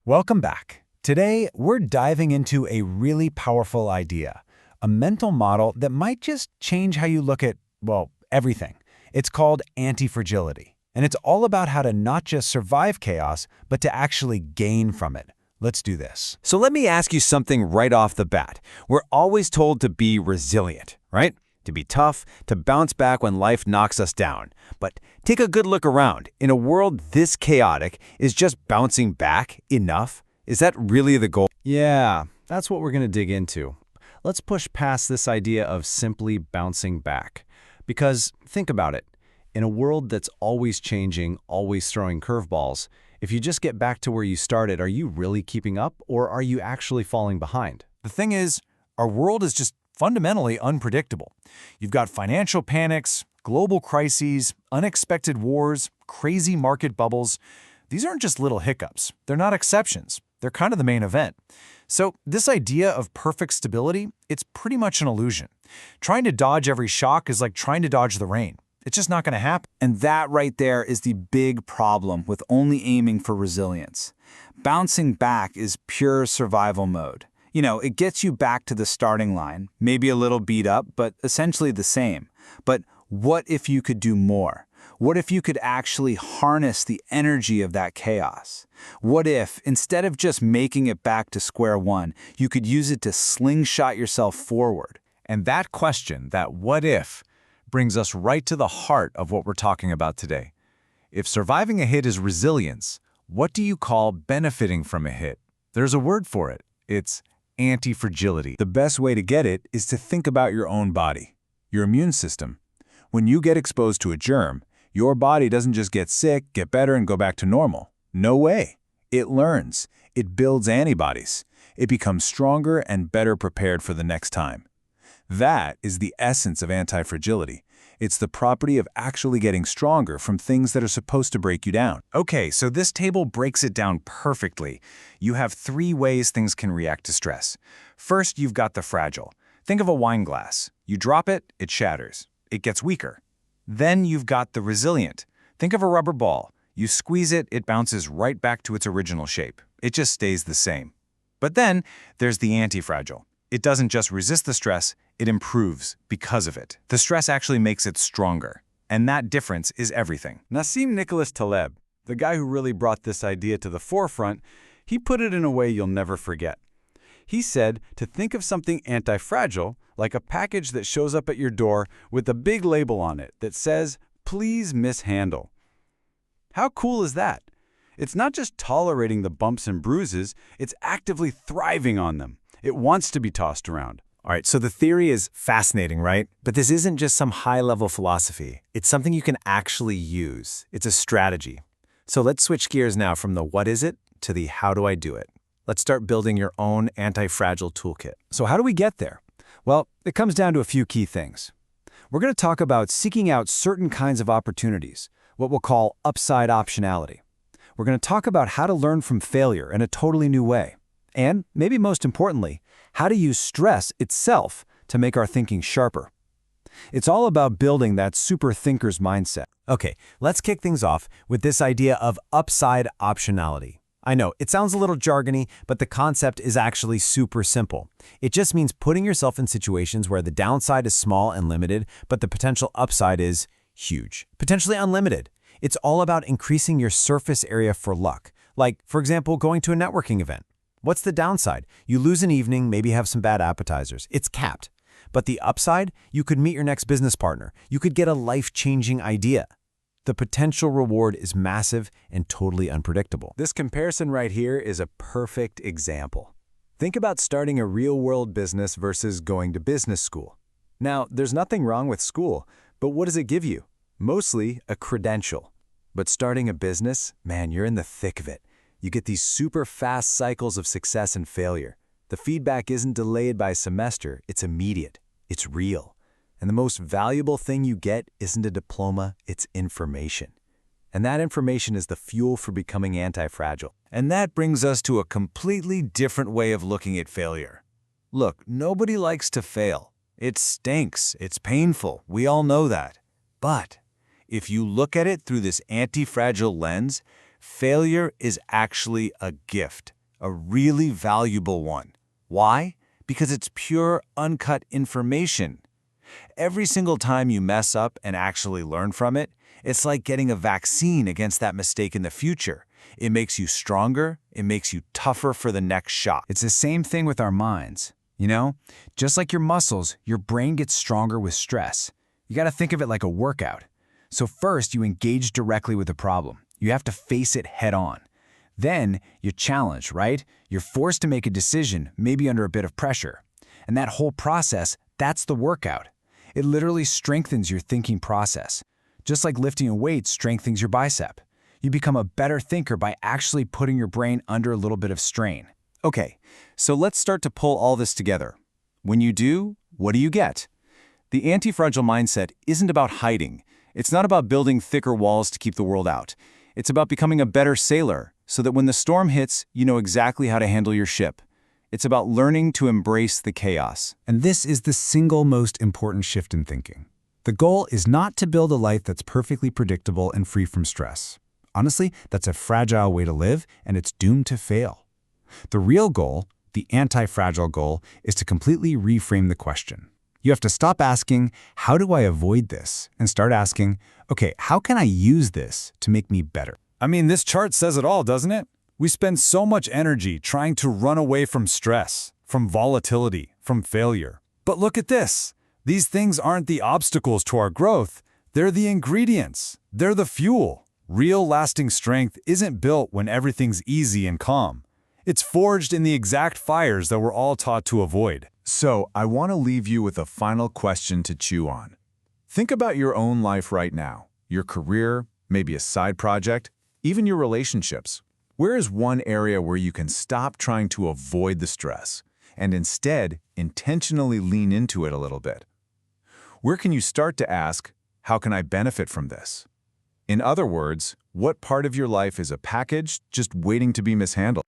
Welcome back. Today, we're diving into a really powerful idea, a mental model that might just change how you look at, well, everything. It's called antifragility, and it's all about how to not just survive chaos, but to actually gain from it. Let's do this. So let me ask you something right off the bat. We're always told to be resilient, right? To be tough, to bounce back when life knocks us down. But take a good look around. In a world this chaotic, is just bouncing back enough? Is that really the goal? Yeah, that's what we're going to dig into. Let's push past this idea of simply bouncing back. Because think about it. In a world that's always changing, always throwing curveballs, if you just get back to where you started, are you really keeping up or are you actually falling behind? The thing is, our world is just fundamentally unpredictable. You've got financial panics, global crises, unexpected wars, crazy market bubbles. These aren't just little hiccups. They're not exceptions. They're kind of the main event. So this idea of perfect stability, it's pretty much an illusion. Trying to dodge every shock is like trying to dodge the rain. It's just not going to happen. And that right there is the big problem with only aiming for resilience. Bouncing back is pure survival mode. It gets you back to the starting line, maybe a little beat up, but essentially the same. But what if you could do more? What if you could actually harness the energy of that chaos? What if, instead of just making it back to square one, you could use it to slingshot yourself forward? And that question, that what if, brings us right to the heart of what we're talking about today. If surviving a hit is resilience, what do you call benefiting from a hit? There's a word for it. It's antifragility. The best way to get it is to think about your own body, your immune system. When you get exposed to a germ, your body doesn't just get sick, get better, and go back to normal. No way. It learns. It builds antibodies. It becomes stronger and better prepared for the next time. That is the essence of antifragility. It's the property of actually getting stronger from things that are supposed to break you down. Okay, so this table breaks it down perfectly. You have 3 ways things can react to stress. First, you've got the fragile. Think of a wine glass. You drop it, it shatters. It gets weaker. Then you've got the resilient. Think of a rubber ball. You squeeze it, it bounces right back to its original shape. It just stays the same. But then there's the antifragile. It doesn't just resist the stress, it improves because of it. The stress actually makes it stronger. And that difference is everything. Nassim Taleb, the guy who really brought this idea to the forefront, he put it in a way you'll never forget. He said to think of something anti-fragile like a package that shows up at your door with a big label on it that says, "Please mishandle." How cool is that? It's not just tolerating the bumps and bruises, it's actively thriving on them. It wants to be tossed around. All right, so the theory is fascinating, right? But this isn't just some high-level philosophy. It's something you can actually use. It's a strategy. So let's switch gears now from the what is it to the how do I do it. Let's start building your own anti-fragile toolkit. So how do we get there? Well, it comes down to a few key things. We're going to talk about seeking out certain kinds of opportunities, what we'll call upside optionality. We're going to talk about how to learn from failure in a totally new way. And, maybe most importantly, how to use stress itself to make our thinking sharper. It's all about building that super thinker's mindset. Okay, let's kick things off with this idea of upside optionality. I know, it sounds a little jargony, but the concept is actually super simple. It just means putting yourself in situations where the downside is small and limited, but the potential upside is huge, potentially unlimited. It's all about increasing your surface area for luck. Like, for example, going to a networking event. What's the downside? You lose an evening, maybe have some bad appetizers. It's capped. But the upside? You could meet your next business partner. You could get a life-changing idea. The potential reward is massive and totally unpredictable. This comparison right here is a perfect example. Think about starting a real-world business versus going to business school. Now, there's nothing wrong with school, but what does it give you? Mostly a credential. But starting a business, man, you're in the thick of it. You get these super fast cycles of success and failure. The feedback isn't delayed by a semester, it's immediate. It's real. And the most valuable thing you get isn't a diploma, it's information. And that information is the fuel for becoming anti-fragile. And that brings us to a completely different way of looking at failure. Look, nobody likes to fail. It stinks. It's painful. We all know that. But if you look at it through this anti-fragile lens, Failure is actually a gift, a really valuable one. Why? Because it's pure, uncut information. Every single time you mess up and actually learn from it, it's like getting a vaccine against that mistake in the future. It makes you stronger, it makes you tougher for the next shot. It's the same thing with our minds. You know, just like your muscles, your brain gets stronger with stress. You got to think of it like a workout. So first, you engage directly with the problem. You have to face it head on. Then, you're challenged, right? You're forced to make a decision, maybe under a bit of pressure. And that whole process, that's the workout. It literally strengthens your thinking process. Just like lifting a weight strengthens your bicep. You become a better thinker by actually putting your brain under a little bit of strain. Okay, so let's start to pull all this together. When you do, what do you get? The anti-fragile mindset isn't about hiding. It's not about building thicker walls to keep the world out. It's about becoming a better sailor, so that when the storm hits, you know exactly how to handle your ship. It's about learning to embrace the chaos. And this is the single most important shift in thinking. The goal is not to build a life that's perfectly predictable and free from stress. Honestly, that's a fragile way to live, and it's doomed to fail. The real goal, the anti-fragile goal, is to completely reframe the question. You have to stop asking, how do I avoid this? And start asking, okay, how can I use this to make me better? I mean, this chart says it all, doesn't it? We spend so much energy trying to run away from stress, from volatility, from failure. But look at this. These things aren't the obstacles to our growth. They're the ingredients. They're the fuel. Real lasting strength isn't built when everything's easy and calm. It's forged in the exact fires that we're all taught to avoid. So, I want to leave you with a final question to chew on. Think about your own life right now, your career, maybe a side project, even your relationships. Where is one area where you can stop trying to avoid the stress and instead intentionally lean into it a little bit? Where can you start to ask, how can I benefit from this? In other words, what part of your life is a package just waiting to be mishandled?